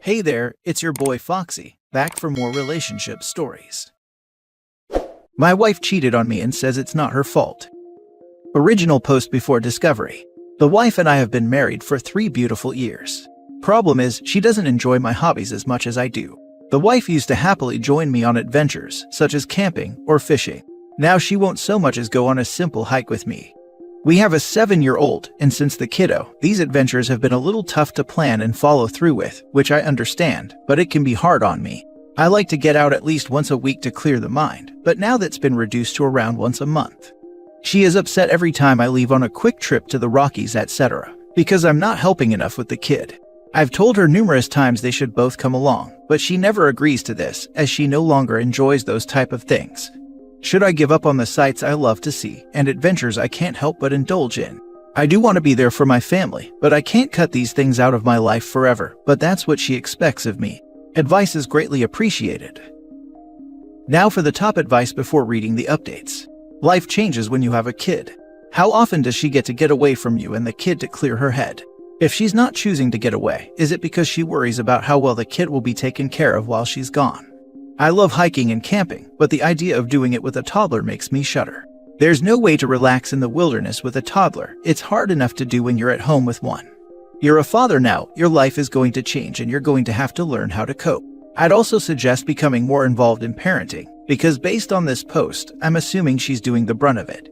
Hey there, it's your boy Foxy, back for more relationship stories. My wife cheated on me and says it's not her fault. Original post before discovery. The wife and I have been married for 3 beautiful years. Problem is, she doesn't enjoy my hobbies as much as I do. The wife used to happily join me on adventures, such as camping or fishing. Now she won't so much as go on a simple hike with me. We have a 7-year-old, and since the kiddo, these adventures have been a little tough to plan and follow through with, which I understand, but it can be hard on me. I like to get out at least once a week to clear the mind, but now that's been reduced to around once a month. She is upset every time I leave on a quick trip to the Rockies, etc., because I'm not helping enough with the kid. I've told her numerous times they should both come along, but she never agrees to this, as she no longer enjoys those type of things. Should I give up on the sights I love to see and adventures I can't help but indulge in? I do want to be there for my family, but I can't cut these things out of my life forever, but that's what she expects of me. Advice is greatly appreciated. Now for the top advice before reading the updates. Life changes when you have a kid. How often does she get to get away from you and the kid to clear her head? If she's not choosing to get away, is it because she worries about how well the kid will be taken care of while she's gone? I love hiking and camping, but the idea of doing it with a toddler makes me shudder. There's no way to relax in the wilderness with a toddler. It's hard enough to do when you're at home with one. You're a father now, your life is going to change and you're going to have to learn how to cope. I'd also suggest becoming more involved in parenting, because based on this post, I'm assuming she's doing the brunt of it.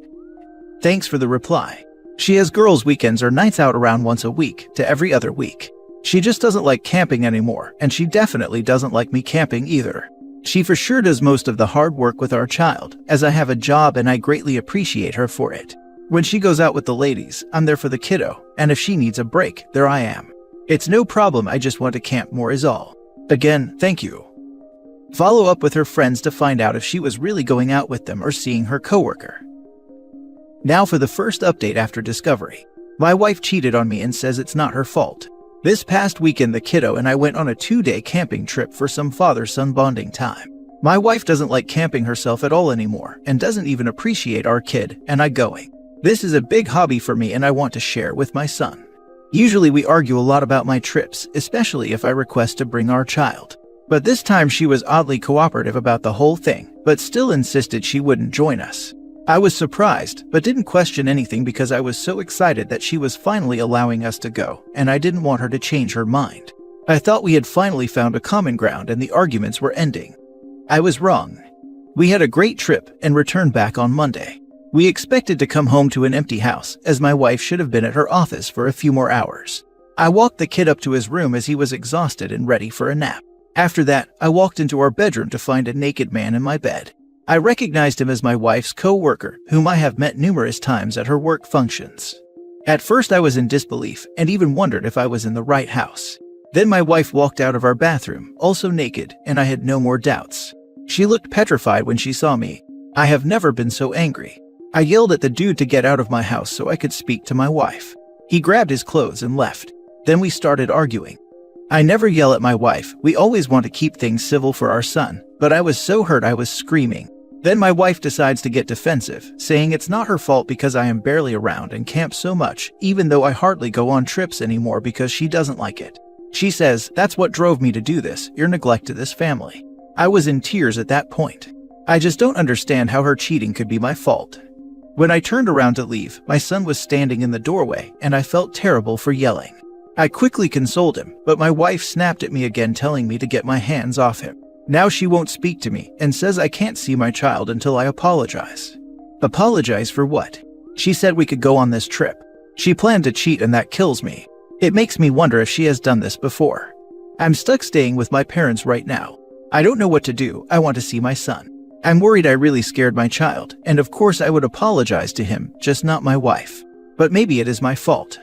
Thanks for the reply. She has girls' weekends or nights out around once a week to every other week. She just doesn't like camping anymore, and she definitely doesn't like me camping either. She for sure does most of the hard work with our child, as I have a job and I greatly appreciate her for it. When she goes out with the ladies, I'm there for the kiddo, and if she needs a break, there I am. It's no problem, I just want to camp more is all. Again, thank you. Follow up with her friends to find out if she was really going out with them or seeing her coworker. Now for the first update after discovery. My wife cheated on me and says it's not her fault. This past weekend the kiddo and I went on a 2-day camping trip for some father-son bonding time. My wife doesn't like camping herself at all anymore and doesn't even appreciate our kid and I going. This is a big hobby for me and I want to share with my son. Usually we argue a lot about my trips, especially if I request to bring our child. But this time she was oddly cooperative about the whole thing, but still insisted she wouldn't join us. I was surprised, but didn't question anything because I was so excited that she was finally allowing us to go, and I didn't want her to change her mind. I thought we had finally found a common ground and the arguments were ending. I was wrong. We had a great trip and returned back on Monday. We expected to come home to an empty house, as my wife should have been at her office for a few more hours. I walked the kid up to his room as he was exhausted and ready for a nap. After that, I walked into our bedroom to find a naked man in my bed. I recognized him as my wife's co-worker, whom I have met numerous times at her work functions. At first I was in disbelief and even wondered if I was in the right house. Then my wife walked out of our bathroom, also naked, and I had no more doubts. She looked petrified when she saw me. I have never been so angry. I yelled at the dude to get out of my house so I could speak to my wife. He grabbed his clothes and left. Then we started arguing. I never yell at my wife, we always want to keep things civil for our son, but I was so hurt I was screaming. Then my wife decides to get defensive, saying it's not her fault because I am barely around and camp so much, even though I hardly go on trips anymore because she doesn't like it. She says, that's what drove me to do this, your neglect to this family. I was in tears at that point. I just don't understand how her cheating could be my fault. When I turned around to leave, my son was standing in the doorway and I felt terrible for yelling. I quickly consoled him, but my wife snapped at me again telling me to get my hands off him. Now she won't speak to me and says I can't see my child until I apologize. Apologize for what? She said we could go on this trip. She planned to cheat and that kills me. It makes me wonder if she has done this before. I'm stuck staying with my parents right now. I don't know what to do, I want to see my son. I'm worried I really scared my child, and of course I would apologize to him, just not my wife. But maybe it is my fault.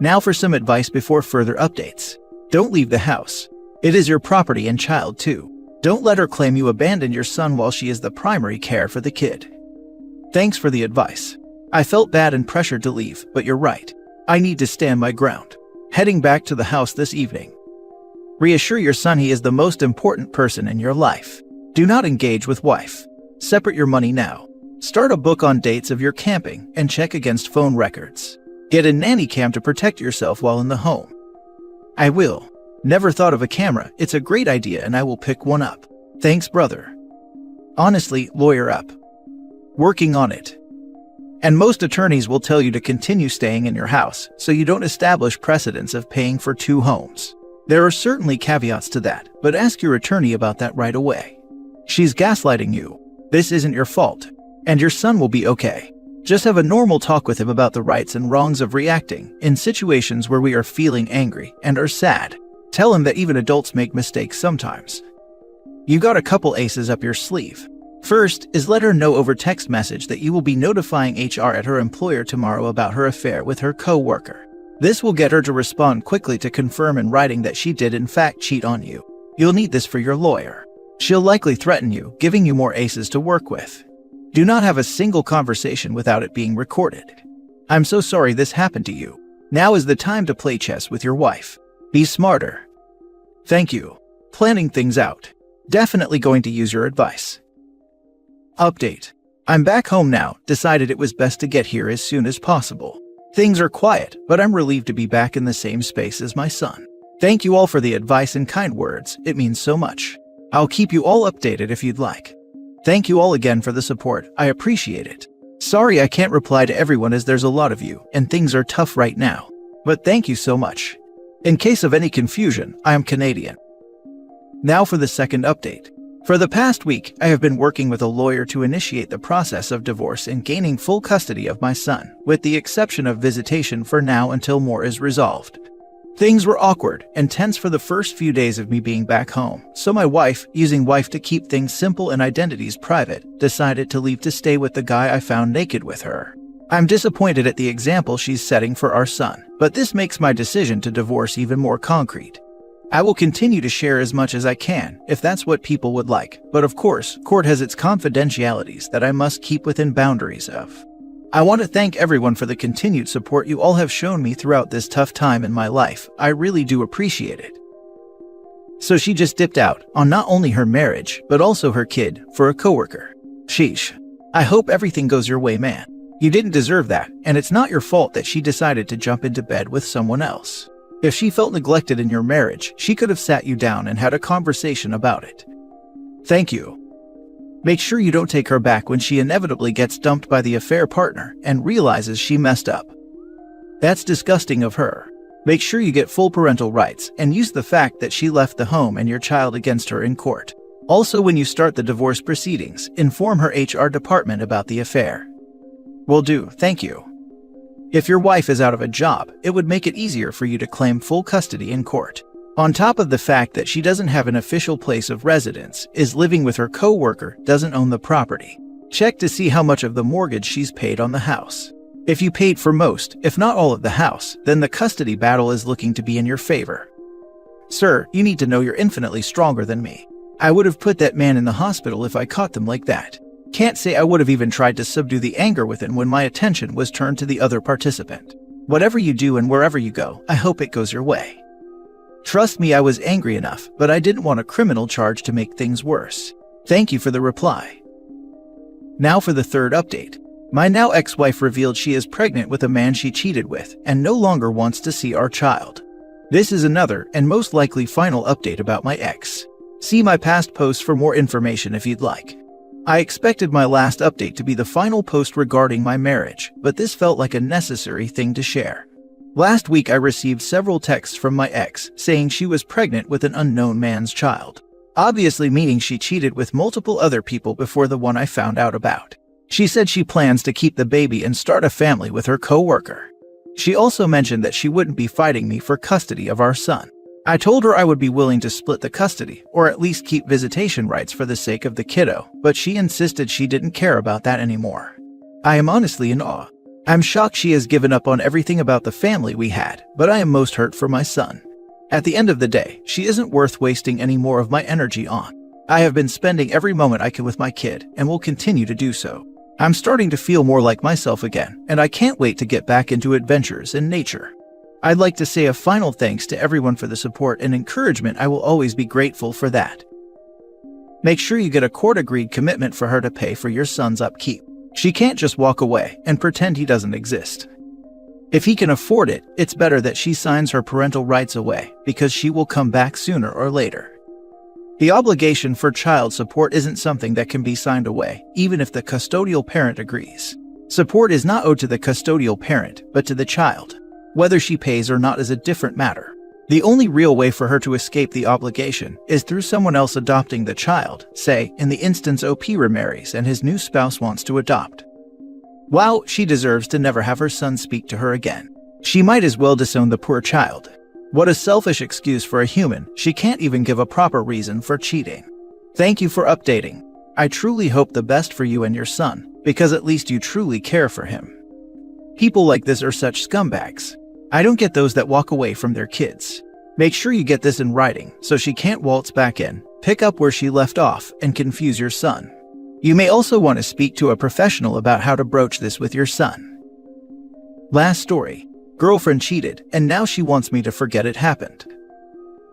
Now for some advice before further updates. Don't leave the house. It is your property and child too. Don't let her claim you abandoned your son while she is the primary care for the kid. Thanks for the advice. I felt bad and pressured to leave, but you're right. I need to stand my ground. Heading back to the house this evening. Reassure your son he is the most important person in your life. Do not engage with wife. Separate your money now. Start a book on dates of your camping and check against phone records. Get a nanny cam to protect yourself while in the home. I will. Never thought of a camera. It's a great idea and I will pick one up. Thanks, brother. Honestly, lawyer up. Working on it. And most attorneys will tell you to continue staying in your house so you don't establish precedents of paying for 2 homes. There are certainly caveats to that, but ask your attorney about that right away. She's gaslighting you. This isn't your fault. And your son will be okay. Just have a normal talk with him about the rights and wrongs of reacting in situations where we are feeling angry and are sad. Tell him that even adults make mistakes sometimes. You got a couple aces up your sleeve. First is let her know over text message that you will be notifying HR at her employer tomorrow about her affair with her co-worker. This will get her to respond quickly to confirm in writing that she did in fact cheat on you. You'll need this for your lawyer. She'll likely threaten you, giving you more aces to work with. Do not have a single conversation without it being recorded. I'm so sorry this happened to you. Now is the time to play chess with your wife. Be smarter. Thank you. Planning things out. Definitely going to use your advice. Update. I'm back home now. Decided it was best to get here as soon as possible. Things are quiet, but I'm relieved to be back in the same space as my son. Thank you all for the advice and kind words. It means so much. I'll keep you all updated if you'd like. Thank you all again for the support. I appreciate it. Sorry I can't reply to everyone as there's a lot of you and things are tough right now. But thank you so much. In case of any confusion, I am Canadian. Now for the second update. For the past week, I have been working with a lawyer to initiate the process of divorce and gaining full custody of my son, with the exception of visitation for now until more is resolved. Things were awkward and tense for the first few days of me being back home, so my wife, using wife to keep things simple and identities private, decided to leave to stay with the guy I found naked with her. I'm disappointed at the example she's setting for our son, but this makes my decision to divorce even more concrete. I will continue to share as much as I can, if that's what people would like, but of course, court has its confidentialities that I must keep within boundaries of. I want to thank everyone for the continued support you all have shown me throughout this tough time in my life. I really do appreciate it. So she just dipped out on not only her marriage, but also her kid for a coworker. Sheesh. I hope everything goes your way, man. You didn't deserve that, and it's not your fault that she decided to jump into bed with someone else. If she felt neglected in your marriage, she could have sat you down and had a conversation about it. Thank you. Make sure you don't take her back when she inevitably gets dumped by the affair partner and realizes she messed up. That's disgusting of her. Make sure you get full parental rights and use the fact that she left the home and your child against her in court. Also, when you start the divorce proceedings, inform her HR department about the affair. Will do, thank you. If your wife is out of a job, it would make it easier for you to claim full custody in court. On top of the fact that she doesn't have an official place of residence, is living with her co-worker, doesn't own the property. Check to see how much of the mortgage she's paid on the house. If you paid for most, if not all of the house, then the custody battle is looking to be in your favor. Sir, you need to know you're infinitely stronger than me. I would have put that man in the hospital if I caught them like that. Can't say I would have even tried to subdue the anger within when my attention was turned to the other participant. Whatever you do and wherever you go, I hope it goes your way. Trust me, I was angry enough, but I didn't want a criminal charge to make things worse. Thank you for the reply. Now for the third update. My now ex-wife revealed she is pregnant with a man she cheated with and no longer wants to see our child. This is another and most likely final update about my ex. See my past posts for more information if you'd like. I expected my last update to be the final post regarding my marriage, but this felt like a necessary thing to share. Last week I received several texts from my ex saying she was pregnant with an unknown man's child. Obviously meaning she cheated with multiple other people before the one I found out about. She said she plans to keep the baby and start a family with her co-worker. She also mentioned that she wouldn't be fighting me for custody of our son. I told her I would be willing to split the custody, or at least keep visitation rights for the sake of the kiddo, but she insisted she didn't care about that anymore. I am honestly in awe. I'm shocked she has given up on everything about the family we had, but I am most hurt for my son. At the end of the day, she isn't worth wasting any more of my energy on. I have been spending every moment I can with my kid, and will continue to do so. I'm starting to feel more like myself again, and I can't wait to get back into adventures in nature. I'd like to say a final thanks to everyone for the support and encouragement. I will always be grateful for that. Make sure you get a court-agreed commitment for her to pay for your son's upkeep. She can't just walk away and pretend he doesn't exist. If he can afford it, it's better that she signs her parental rights away because she will come back sooner or later. The obligation for child support isn't something that can be signed away, even if the custodial parent agrees. Support is not owed to the custodial parent, but to the child. Whether she pays or not is a different matter. The only real way for her to escape the obligation is through someone else adopting the child, say, in the instance OP remarries and his new spouse wants to adopt. Wow, she deserves to never have her son speak to her again. She might as well disown the poor child. What a selfish excuse for a human. She can't even give a proper reason for cheating. Thank you for updating. I truly hope the best for you and your son, because at least you truly care for him. People like this are such scumbags. I don't get those that walk away from their kids. Make sure you get this in writing so she can't waltz back in, pick up where she left off, and confuse your son. You may also want to speak to a professional about how to broach this with your son. Last story. Girlfriend cheated, and now she wants me to forget it happened.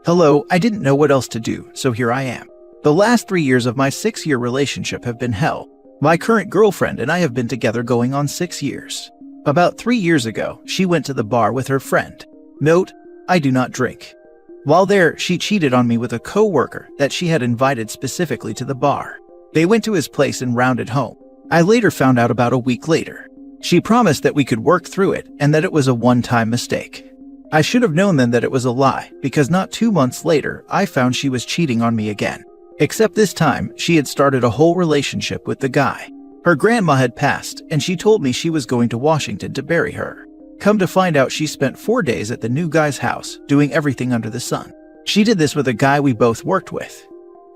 Hello, I didn't know what else to do, so here I am. The last 3 years of my 6-year relationship have been hell. My current girlfriend and I have been together going on 6 years. About 3 years ago, she went to the bar with her friend. Note, I do not drink. While there, she cheated on me with a co-worker that she had invited specifically to the bar. They went to his place and rounded home. I later found out about a week later. She promised that we could work through it and that it was a one-time mistake. I should have known then that it was a lie, because not 2 months later, I found she was cheating on me again. Except this time, she had started a whole relationship with the guy. Her grandma had passed, and she told me she was going to Washington to bury her. Come to find out, she spent 4 days at the new guy's house, doing everything under the sun. She did this with a guy we both worked with.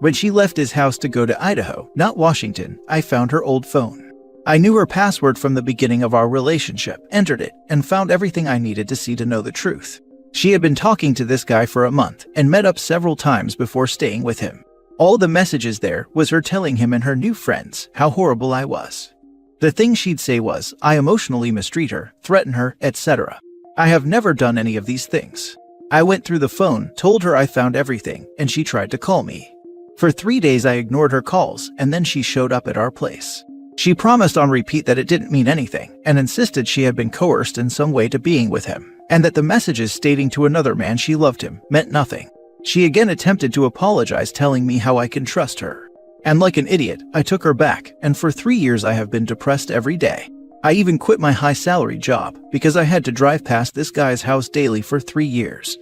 When she left his house to go to Idaho, not Washington, I found her old phone. I knew her password from the beginning of our relationship, entered it, and found everything I needed to see to know the truth. She had been talking to this guy for a month and met up several times before staying with him. All the messages there was her telling him and her new friends how horrible I was. The thing she'd say was, I emotionally mistreat her, threaten her, etc. I have never done any of these things. I went through the phone, told her I found everything, and she tried to call me. For 3 days I ignored her calls, and then she showed up at our place. She promised on repeat that it didn't mean anything, and insisted she had been coerced in some way to being with him, and that the messages stating to another man she loved him meant nothing. She again attempted to apologize, telling me how I can trust her. And like an idiot, I took her back, and for 3 years I have been depressed every day. I even quit my high-salary job because I had to drive past this guy's house daily for 3 years.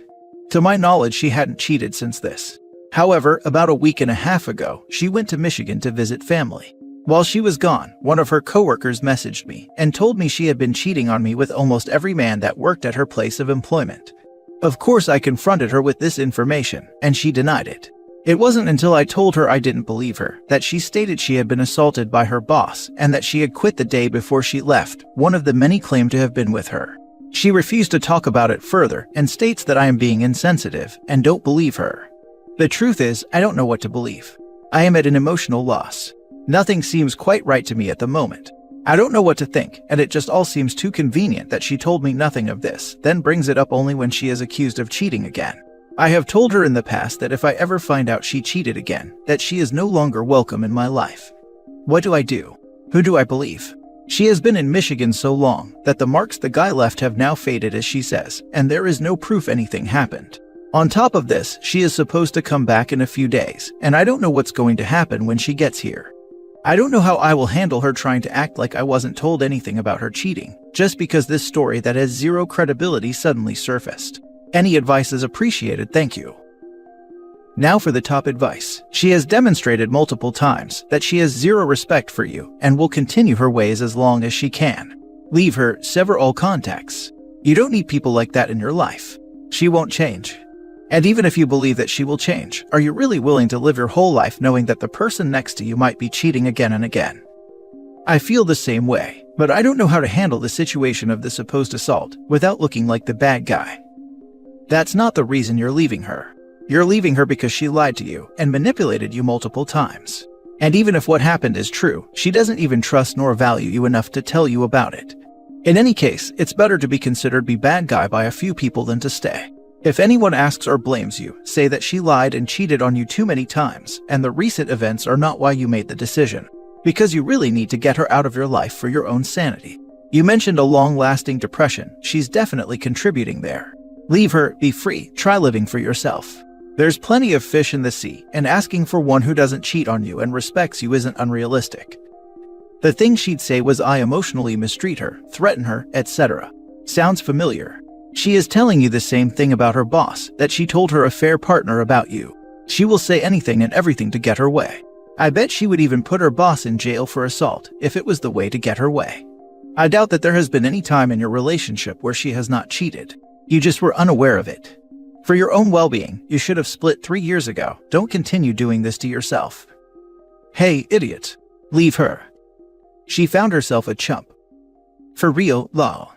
To my knowledge, she hadn't cheated since this. However, about a week and a half ago, she went to Michigan to visit family. While she was gone, one of her coworkers messaged me and told me she had been cheating on me with almost every man that worked at her place of employment. Of course, I confronted her with this information, and she denied it. It wasn't until I told her I didn't believe her that she stated she had been assaulted by her boss and that she had quit the day before she left, one of the many claimed to have been with her. She refused to talk about it further and states that I am being insensitive and don't believe her. The truth is, I don't know what to believe. I am at an emotional loss. Nothing seems quite right to me at the moment. I don't know what to think, and it just all seems too convenient that she told me nothing of this, then brings it up only when she is accused of cheating again. I have told her in the past that if I ever find out she cheated again, that she is no longer welcome in my life. What do I do? Who do I believe? She has been in Michigan so long that the marks the guy left have now faded, as she says, and there is no proof anything happened. On top of this, she is supposed to come back in a few days, and I don't know what's going to happen when she gets here. I don't know how I will handle her trying to act like I wasn't told anything about her cheating, just because this story that has zero credibility suddenly surfaced. Any advice is appreciated, thank you. Now for the top advice. She has demonstrated multiple times that she has zero respect for you and will continue her ways as long as she can. Leave her, sever all contacts. You don't need people like that in your life. She won't change. And even if you believe that she will change, are you really willing to live your whole life knowing that the person next to you might be cheating again and again? I feel the same way, but I don't know how to handle the situation of the supposed assault without looking like the bad guy. That's not the reason you're leaving her. You're leaving her because she lied to you and manipulated you multiple times. And even if what happened is true, she doesn't even trust nor value you enough to tell you about it. In any case, it's better to be considered the bad guy by a few people than to stay. If anyone asks or blames you, say that she lied and cheated on you too many times, and the recent events are not why you made the decision, because you really need to get her out of your life for your own sanity. You mentioned a long-lasting depression. She's definitely contributing there. Leave her, be free, try living for yourself. There's plenty of fish in the sea, and asking for one who doesn't cheat on you and respects you isn't unrealistic. The thing she'd say was I emotionally mistreat her, threaten her, etc. Sounds familiar. She is telling you the same thing about her boss, that she told her affair partner about you. She will say anything and everything to get her way. I bet she would even put her boss in jail for assault, if it was the way to get her way. I doubt that there has been any time in your relationship where she has not cheated. You just were unaware of it. For your own well-being, you should have split 3 years ago. Don't continue doing this to yourself. Hey, idiot. Leave her. She found herself a chump. For real, lol.